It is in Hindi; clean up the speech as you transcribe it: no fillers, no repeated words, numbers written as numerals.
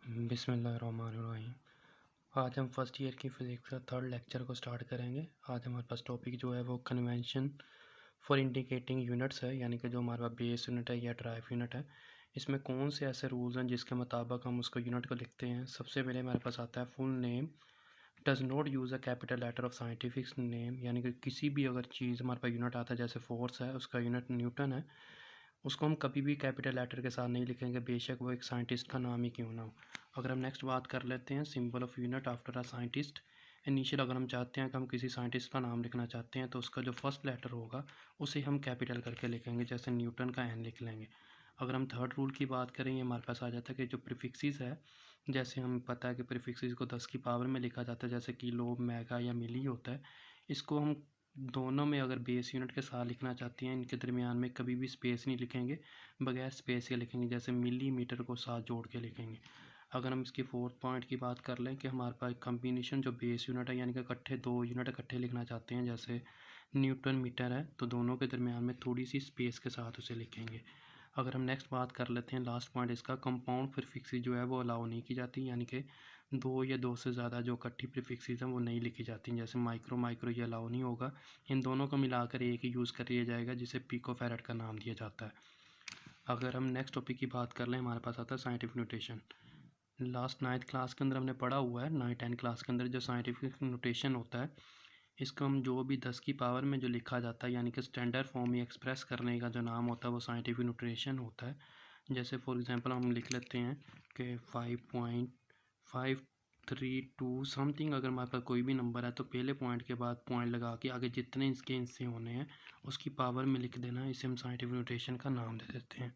बिस्मिल्लाहिर्रहमानिर्रहीम। आज हम फर्स्ट ईयर की फ़िज़िक्स का थर्ड लेक्चर को स्टार्ट करेंगे। आज हमारे पास टॉपिक जो है वो कन्वेंशन फॉर इंडिकेटिंग यूनिट्स है, यानी कि जो हमारे पास बेस यूनिट है या ड्राइव यूनिट है, इसमें कौन से ऐसे रूल्स हैं जिसके मुताबिक हम उसको यूनिट को लिखते हैं। सबसे पहले हमारे पास आता है full name does not use a capital letter of scientific name, यानी कि किसी भी अगर चीज़ हमारे पास यूनिट आता है, जैसे फोर्स है उसका यूनिट न्यूटन है, उसको हम कभी भी कैपिटल लेटर के साथ नहीं लिखेंगे, बेशक वो एक साइंटिस्ट का नाम ही क्यों ना हो। अगर हम नेक्स्ट बात कर लेते हैं symbol of unit after a scientist initial, अगर हम चाहते हैं कि हम किसी साइंटिस्ट का नाम लिखना चाहते हैं तो उसका जो फर्स्ट लेटर होगा उसे हम कैपिटल करके लिखेंगे, जैसे न्यूटन का एन लिख लेंगे। अगर हम थर्ड रूल की बात करें, ये हमारे पास आ जाता है कि जो प्रीफिक्सेस है, जैसे हमें पता है कि प्रीफिक्सेस को 10 की पावर में लिखा जाता है, जैसे किलो, मेगा या मिली होता है। इसको हम दोनों में अगर बेस यूनिट के साथ लिखना चाहते हैं, इनके दरमियान में कभी भी स्पेस नहीं लिखेंगे, बगैर स्पेस के लिखेंगे, जैसे मिलीमीटर को साथ जोड़ के लिखेंगे। अगर हम इसकी फोर्थ पॉइंट की बात कर लें कि हमारे पास कम्बिनेशन जो बेस यूनिट है, यानी कि इकट्ठे दो यूनिट इकट्ठे लिखना चाहते हैं, जैसे न्यूटन मीटर है, तो दोनों के दरमियान में थोड़ी सी स्पेस के साथ उसे लिखेंगे। अगर हम नेक्स्ट बात कर लेते हैं लास्ट पॉइंट इसका, कंपाउंड प्रीफिक्सेस जो है वो अलाउ नहीं की जाती, यानी कि दो या दो से ज़्यादा जो इकट्ठी प्रीफिक्सेस हैं वो नहीं लिखी जाती, जैसे माइक्रो माइक्रो ये अलाउ नहीं होगा। इन दोनों को मिलाकर एक ही यूज़ कर लिया जाएगा, जिसे पिकोफैरड का नाम दिया जाता है। अगर हम नेक्स्ट टॉपिक की बात कर लें, हमारे पास आता है scientific notation. Last 9th class के अंदर हमने पढ़ा हुआ है, 9th-10th क्लास के अंदर जो साइंटिफिक नोटेशन होता है, इसको हम जो भी 10 की पावर में जो लिखा जाता है, यानी कि स्टैंडर्ड फॉर्म में एक्सप्रेस करने का जो नाम होता है वो साइंटिफिक नोटेशन होता है। जैसे फॉर एग्जांपल हम लिख लेते हैं कि 5.532 समथिंग, अगर हमारे पास कोई भी नंबर है तो पहले पॉइंट के बाद पॉइंट लगा के आगे जितने इसके हिस्से होने हैं उसकी पावर में लिख देना, इसे हम साइंटिफिक नोटेशन का नाम दे देते हैं।